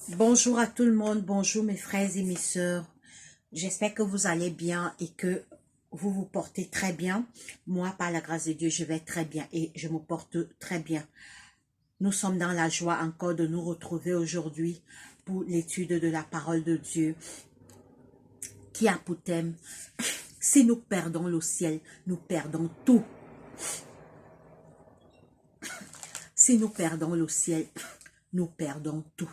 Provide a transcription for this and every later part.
Bonjour à tout le monde, bonjour mes frères et mes sœurs. J'espère que vous allez bien et que vous vous portez très bien. Moi, par la grâce de Dieu, je vais très bien et je me porte très bien. Nous sommes dans la joie encore de nous retrouver aujourd'hui pour l'étude de la parole de Dieu qui a pour thème: si nous perdons le ciel, nous perdons tout. Si nous perdons le ciel, nous perdons tout.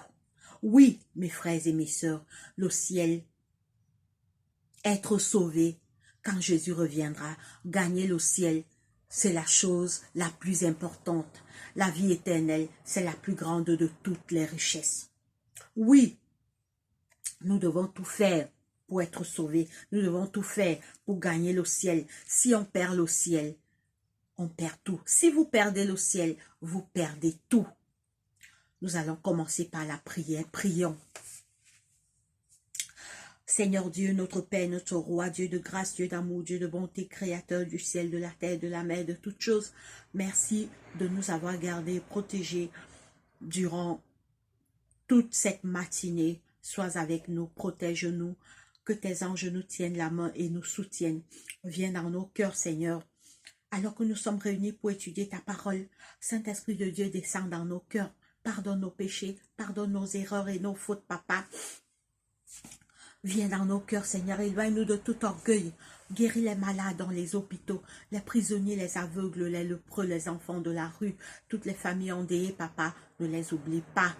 Oui, mes frères et mes sœurs, le ciel, être sauvé quand Jésus reviendra, gagner le ciel, c'est la chose la plus importante. La vie éternelle, c'est la plus grande de toutes les richesses. Oui, nous devons tout faire pour être sauvés. Nous devons tout faire pour gagner le ciel. Si on perd le ciel, on perd tout. Si vous perdez le ciel, vous perdez tout. Nous allons commencer par la prière. Prions. Seigneur Dieu, notre Père, notre Roi, Dieu de grâce, Dieu d'amour, Dieu de bonté, Créateur du ciel, de la terre, de la mer, de toutes choses, merci de nous avoir gardés et protégés durant toute cette matinée. Sois avec nous, protège-nous, que tes anges nous tiennent la main et nous soutiennent. Viens dans nos cœurs, Seigneur. Alors que nous sommes réunis pour étudier ta parole, Saint-Esprit de Dieu descend dans nos cœurs. Pardonne nos péchés, pardonne nos erreurs et nos fautes, Papa. Viens dans nos cœurs, Seigneur, éloigne-nous de tout orgueil. Guéris les malades dans les hôpitaux, les prisonniers, les aveugles, les lépreux, les enfants de la rue, toutes les familles endeuillées, Papa, ne les oublie pas.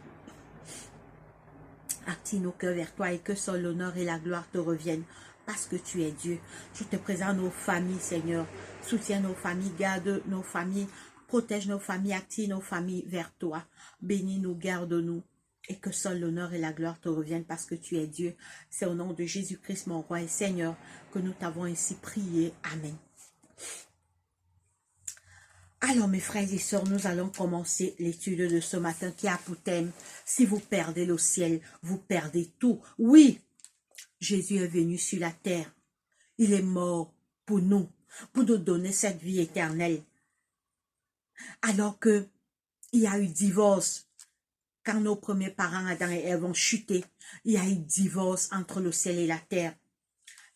Attire nos cœurs vers toi et que seul l'honneur et la gloire te reviennent, parce que tu es Dieu. Je te présente nos familles, Seigneur. Soutiens nos familles, garde nos familles, protège nos familles, attire nos familles vers toi. Bénis-nous, garde-nous. Et que seul l'honneur et la gloire te reviennent parce que tu es Dieu. C'est au nom de Jésus-Christ, mon roi et Seigneur, que nous t'avons ainsi prié. Amen. Alors, mes frères et sœurs, nous allons commencer l'étude de ce matin qui a pour thème: si vous perdez le ciel, vous perdez tout. Oui, Jésus est venu sur la terre. Il est mort pour nous donner cette vie éternelle. Alors que il y a eu divorce. Quand nos premiers parents, Adam et Ève, ont chuté, il y a eu divorce entre le ciel et la terre.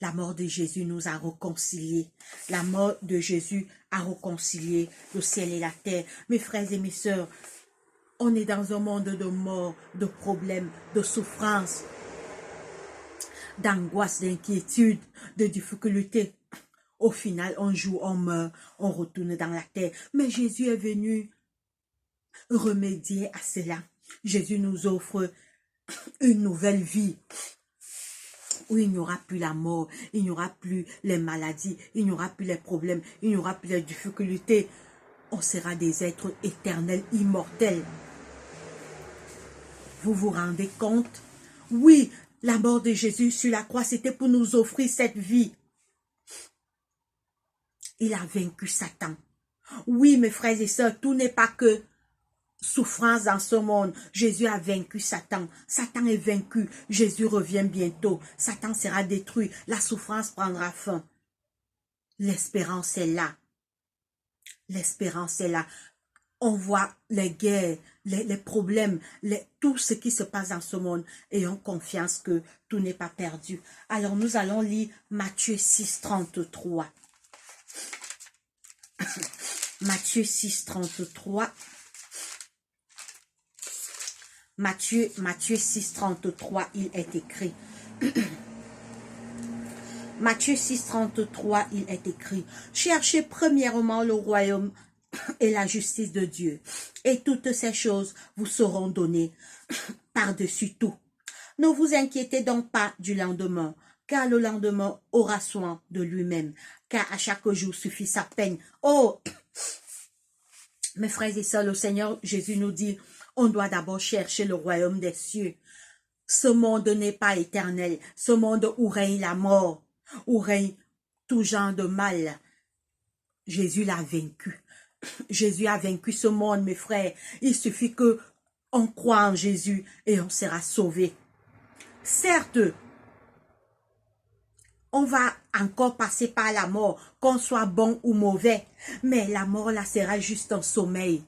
La mort de Jésus nous a réconciliés. La mort de Jésus a réconcilié le ciel et la terre. Mes frères et mes sœurs, on est dans un monde de mort, de problèmes, de souffrances, d'angoisse, d'inquiétude, de difficultés. Au final, on joue, on meurt, on retourne dans la terre. Mais Jésus est venu remédier à cela. Jésus nous offre une nouvelle vie où il n'y aura plus la mort, il n'y aura plus les maladies, il n'y aura plus les problèmes, il n'y aura plus les difficultés. On sera des êtres éternels, immortels. Vous vous rendez compte? Oui, la mort de Jésus sur la croix, c'était pour nous offrir cette vie. Il a vaincu Satan. Oui, mes frères et sœurs, tout n'est pas que souffrance dans ce monde. Jésus a vaincu Satan. Satan est vaincu. Jésus revient bientôt. Satan sera détruit. La souffrance prendra fin. L'espérance est là. L'espérance est là. On voit les guerres, les problèmes, tout ce qui se passe dans ce monde. Ayons confiance que tout n'est pas perdu. Alors nous allons lire Matthieu 6, 33. Matthieu 6, 33. Matthieu 6, 33, il est écrit. Matthieu 6, 33, il est écrit: cherchez premièrement le royaume et la justice de Dieu, et toutes ces choses vous seront données par-dessus tout. Ne vous inquiétez donc pas du lendemain, car le lendemain aura soin de lui-même, car à chaque jour suffit sa peine. Oh, mes frères et sœurs, le Seigneur Jésus nous dit: on doit d'abord chercher le royaume des cieux. Ce monde n'est pas éternel. Ce monde où règne la mort, où règne tout genre de mal. Jésus l'a vaincu. Jésus a vaincu ce monde, mes frères. Il suffit que on croit en Jésus et on sera sauvé. Certes, on va encore passer par la mort, qu'on soit bon ou mauvais. Mais la mort là sera juste un sommeil.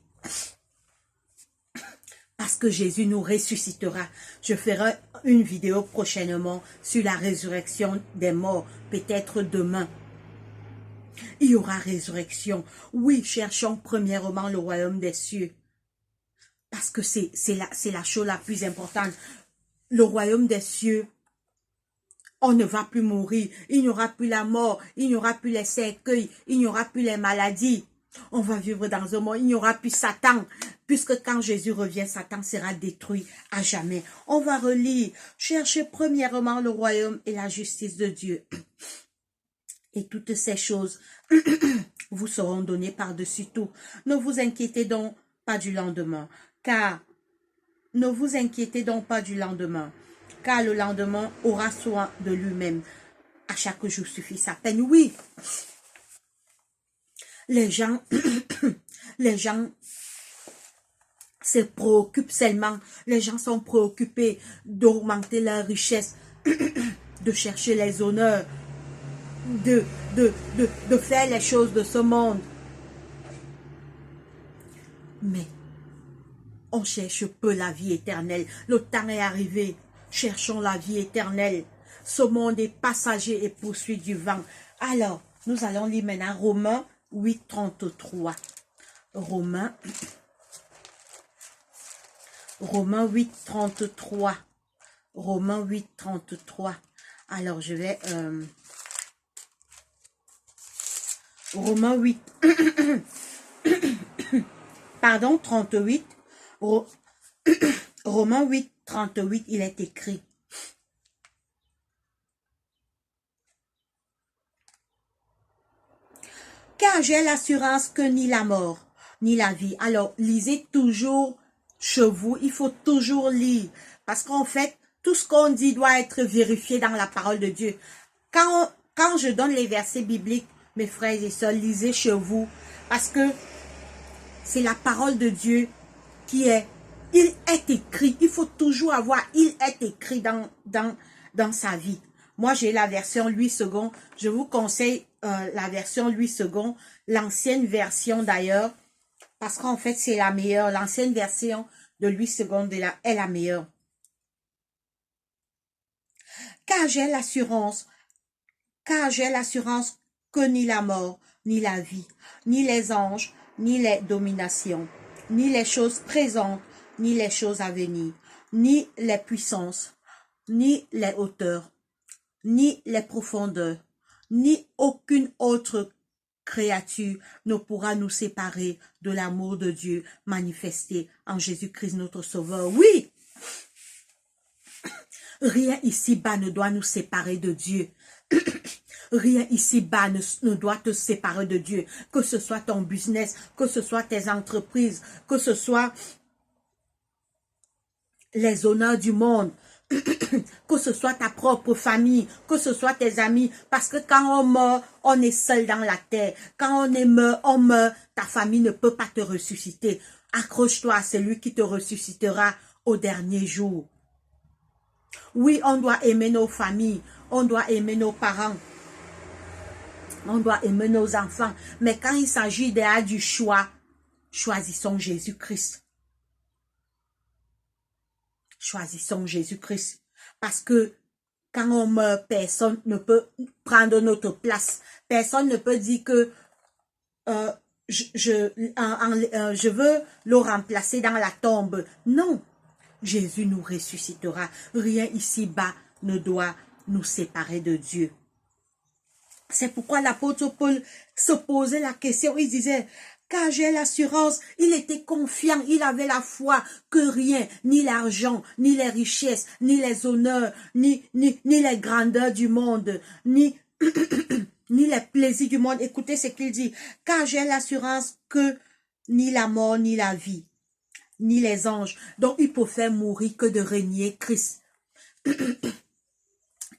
Parce que Jésus nous ressuscitera. Je ferai une vidéo prochainement sur la résurrection des morts, peut-être demain. Il y aura résurrection. Oui, cherchons premièrement le royaume des cieux. Parce que c'est la chose la plus importante. Le royaume des cieux, on ne va plus mourir. Il n'y aura plus la mort. Il n'y aura plus les cercueils. Il n'y aura plus les maladies. On va vivre dans un monde, il n'y aura plus Satan, puisque quand Jésus revient, Satan sera détruit à jamais. On va relire, cherchez premièrement le royaume et la justice de Dieu. Et toutes ces choses vous seront données par-dessus tout. Ne vous inquiétez donc pas du lendemain, car ne vous inquiétez donc pas du lendemain, car le lendemain aura soin de lui-même. À chaque jour suffit sa peine. Oui, les gens se préoccupent seulement. Les gens sont préoccupés d'augmenter leur richesse, de chercher les honneurs, de faire les choses de ce monde. Mais on cherche peu la vie éternelle. Le temps est arrivé. Cherchons la vie éternelle. Ce monde est passager et poursuit du vent. Alors, nous allons lire maintenant Romains 8, 33. Romains 8, 33. Romains 8, 33. Alors, je vais... Romains 8... Pardon, 38. Romains 8, 38, il est écrit. Car j'ai l'assurance que ni la mort, ni la vie. Alors, lisez toujours chez vous. Il faut toujours lire. Parce qu'en fait, tout ce qu'on dit doit être vérifié dans la parole de Dieu. Quand je donne les versets bibliques, mes frères et sœurs, lisez chez vous. Parce que c'est la parole de Dieu qui est... Il est écrit. Il faut toujours avoir... Il est écrit dans sa vie. Moi, j'ai la version Louis II. Je vous conseille la version Louis II. L'ancienne version d'ailleurs. Parce qu'en fait, c'est la meilleure. L'ancienne version de Louis II est la meilleure. Car j'ai l'assurance que ni la mort, ni la vie, ni les anges, ni les dominations, ni les choses présentes, ni les choses à venir, ni les puissances, ni les hauteurs, ni les profondeurs, ni aucune autre créature ne pourra nous séparer de l'amour de Dieu manifesté en Jésus-Christ notre Sauveur. Oui! Rien ici-bas ne doit nous séparer de Dieu. Rien ici-bas ne doit te séparer de Dieu. Que ce soit ton business, que ce soit tes entreprises, que ce soit les honneurs du monde, que ce soit ta propre famille, que ce soit tes amis. Parce que quand on meurt, on est seul dans la terre. Quand on meurt, ta famille ne peut pas te ressusciter. Accroche-toi à celui qui te ressuscitera au dernier jour. Oui, on doit aimer nos familles, on doit aimer nos parents, on doit aimer nos enfants. Mais quand il s'agit du choix, choisissons Jésus-Christ. Choisissons Jésus-Christ. Parce que quand on meurt, personne ne peut prendre notre place. Personne ne peut dire que je veux le remplacer dans la tombe. Non. Jésus nous ressuscitera. Rien ici-bas ne doit nous séparer de Dieu. C'est pourquoi l'apôtre Paul se posait la question. Il disait, car j'ai l'assurance, il était confiant, il avait la foi que rien, ni l'argent, ni les richesses, ni les honneurs, ni les grandeurs du monde, ni les plaisirs du monde. Écoutez ce qu'il dit. Car j'ai l'assurance que ni la mort, ni la vie, ni les anges. Donc, il préfère mourir que de régner Christ.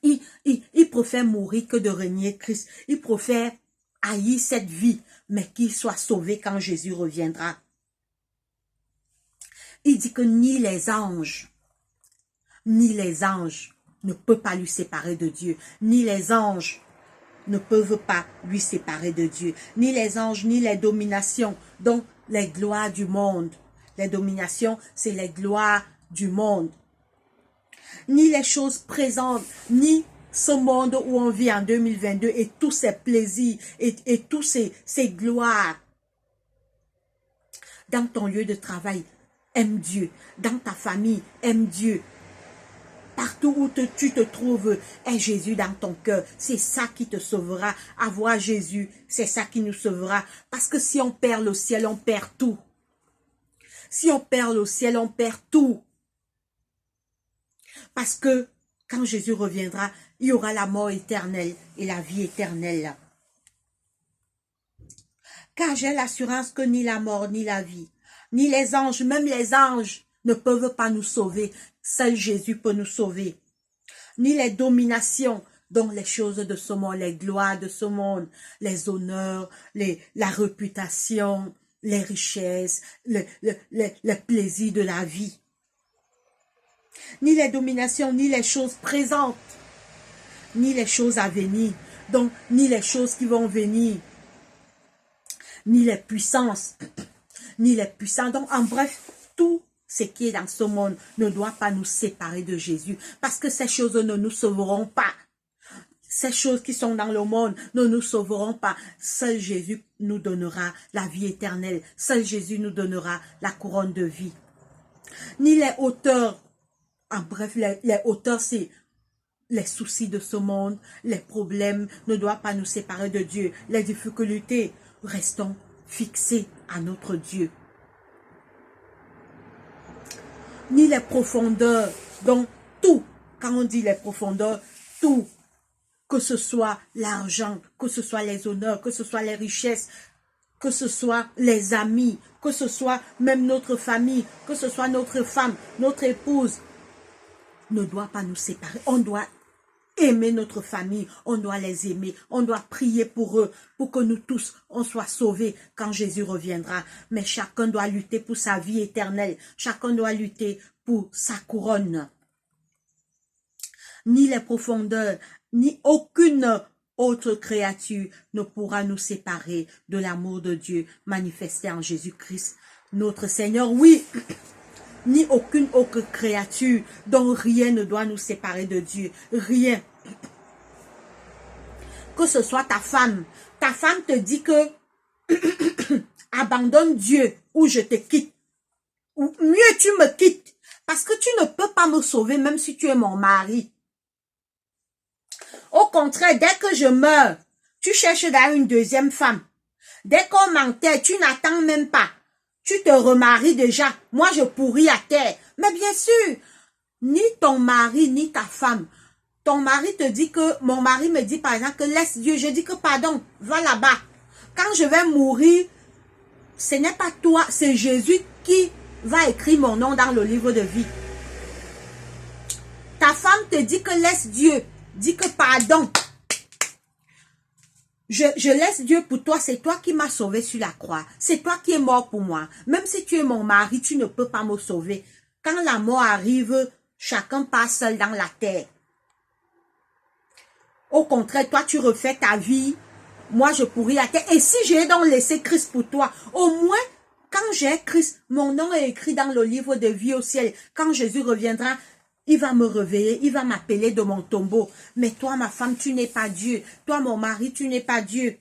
Il préfère mourir que de régner Christ. Il préfère haïr cette vie, mais qu'il soit sauvé quand Jésus reviendra. Il dit que ni les anges ne peuvent pas lui séparer de Dieu. Ni les anges ne peuvent pas lui séparer de Dieu. Ni les anges, ni les dominations, donc les gloires du monde, Les dominations, c'est les gloires du monde. Ni les choses présentes, ni ce monde où on vit en 2022 et tous ses plaisirs et tous ses gloires. Dans ton lieu de travail, aime Dieu. Dans ta famille, aime Dieu. Partout où tu te trouves, aie Jésus dans ton cœur. C'est ça qui te sauvera. Avoir Jésus, c'est ça qui nous sauvera. Parce que si on perd le ciel, on perd tout. Si on perd le ciel, on perd tout. Parce que quand Jésus reviendra, il y aura la mort éternelle et la vie éternelle. Car j'ai l'assurance que ni la mort, ni la vie, ni les anges, même les anges, ne peuvent pas nous sauver. Seul Jésus peut nous sauver. Ni les dominations, donc les choses de ce monde, les gloires de ce monde, les honneurs, la réputation, les richesses, le plaisir de la vie. Ni les dominations, ni les choses présentes, ni les choses à venir, donc ni les choses qui vont venir, ni les puissances, ni les puissants. Donc en bref, tout ce qui est dans ce monde ne doit pas nous séparer de Jésus, parce que ces choses ne nous sauveront pas. Ces choses qui sont dans le monde ne nous sauveront pas. Seul Jésus nous donnera la vie éternelle. Seul Jésus nous donnera la couronne de vie. Ni les hauteurs, en bref, les hauteurs, c'est les soucis de ce monde, les problèmes ne doivent pas nous séparer de Dieu. Les difficultés, restons fixés à notre Dieu. Ni les profondeurs, donc tout, quand on dit les profondeurs, tout, que ce soit l'argent, que ce soit les honneurs, que ce soit les richesses, que ce soit les amis, que ce soit même notre famille, que ce soit notre femme, notre épouse, ne doit pas nous séparer. On doit aimer notre famille, on doit les aimer, on doit prier pour eux, pour que nous tous, on soit sauvés quand Jésus reviendra. Mais chacun doit lutter pour sa vie éternelle, chacun doit lutter pour sa couronne. Ni les profondeurs, ni aucune autre créature ne pourra nous séparer de l'amour de Dieu manifesté en Jésus-Christ, notre Seigneur. Oui, ni aucune autre créature, dont rien ne doit nous séparer de Dieu. Rien. Que ce soit ta femme te dit que abandonne Dieu ou je te quitte. Ou mieux tu me quittes. Parce que tu ne peux pas me sauver même si tu es mon mari. Au contraire, dès que je meurs, tu cherches d'ailleurs une deuxième femme. Dès qu'on m'enterre, tu n'attends même pas. Tu te remaries déjà. Moi, je pourris à terre. Mais bien sûr, ni ton mari, ni ta femme. Ton mari te dit que, mon mari me dit par exemple que laisse Dieu. Je dis que pardon, va là-bas. Quand je vais mourir, ce n'est pas toi, c'est Jésus qui va écrire mon nom dans le livre de vie. Ta femme te dit que laisse Dieu. Dis que pardon. Je laisse Dieu pour toi, c'est toi qui m'as sauvé sur la croix. C'est toi qui es mort pour moi. Même si tu es mon mari, tu ne peux pas me sauver. Quand la mort arrive, chacun passe seul dans la terre. Au contraire, toi tu refais ta vie. Moi je pourris à terre. Et si j'ai donc laissé Christ pour toi, au moins quand j'ai Christ, mon nom est écrit dans le livre de vie au ciel. Quand Jésus reviendra, il va me réveiller, il va m'appeler de mon tombeau. Mais toi, ma femme, tu n'es pas Dieu. Toi, mon mari, tu n'es pas Dieu.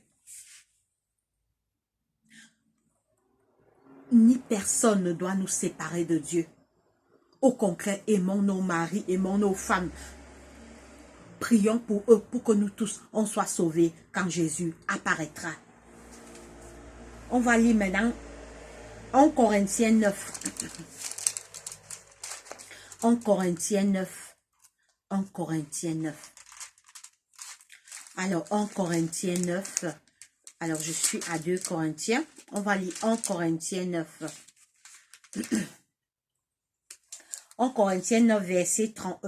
Ni personne ne doit nous séparer de Dieu. Au contraire, aimons nos maris, aimons nos femmes. Prions pour eux, pour que nous tous, on soit sauvés quand Jésus apparaîtra. On va lire maintenant 1 Corinthiens 9. 1 Corinthiens 9. 1 Corinthiens 9. Alors, 1 Corinthiens 9. Alors, je suis à 2 Corinthiens. On va lire 1 Corinthiens 9. 1 Corinthiens 9, verset 30,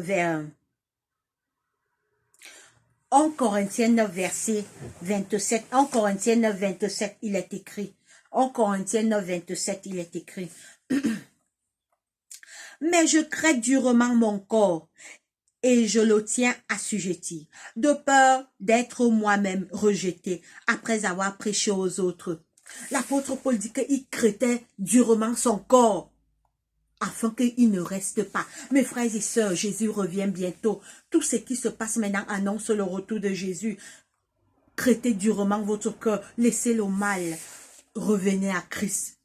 1 Corinthiens 9, verset 27. 1 Corinthiens 9, 27, il est écrit. 1 Corinthiens 9, 27, il est écrit. Mais je crains durement mon corps, et je le tiens assujetti, de peur d'être moi-même rejeté, après avoir prêché aux autres. L'apôtre Paul dit qu'il craignait durement son corps. afin qu'il ne reste pas. Mes frères et sœurs, Jésus revient bientôt. Tout ce qui se passe maintenant annonce le retour de Jésus. Traitez durement votre cœur, laissez le mal, revenez à Christ.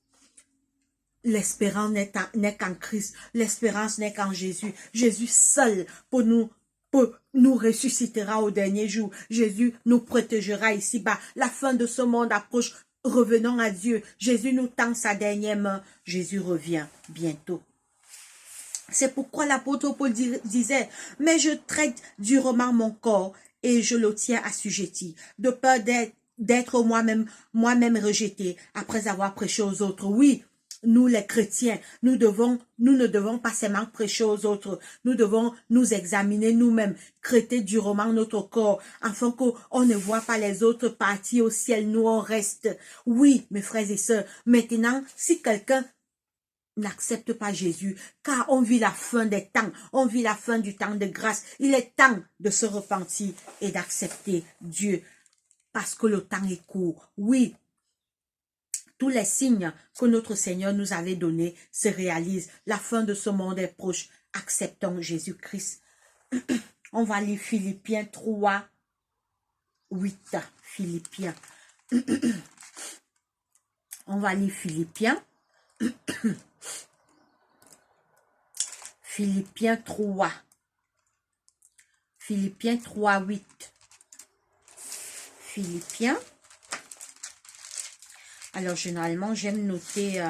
L'espérance n'est qu'en Christ, l'espérance n'est qu'en Jésus. Jésus seul nous ressuscitera au dernier jour. Jésus nous protégera ici-bas. La fin de ce monde approche. Revenons à Dieu. Jésus nous tend sa dernière main. Jésus revient bientôt. C'est pourquoi l'apôtre Paul disait, « Mais je traite durement mon corps et je le tiens assujetti, de peur d'être moi-même rejeté après avoir prêché aux autres. » Oui, nous les chrétiens, nous ne devons pas seulement prêcher aux autres, nous devons nous examiner nous-mêmes, traiter durement notre corps, afin qu'on ne voit pas les autres partir au ciel, nous on reste. Oui, mes frères et sœurs, maintenant, si quelqu'un n'accepte pas Jésus, car on vit la fin des temps, on vit la fin du temps de grâce, il est temps de se repentir et d'accepter Dieu, parce que le temps est court. Oui, tous les signes que notre Seigneur nous avait donnés se réalisent. La fin de ce monde est proche. Acceptons Jésus-Christ. On va lire Philippiens 3, 8. Philippiens. On va lire Philippiens. Philippiens 3. Philippiens 3, 8. Philippiens. Alors, généralement, j'aime noter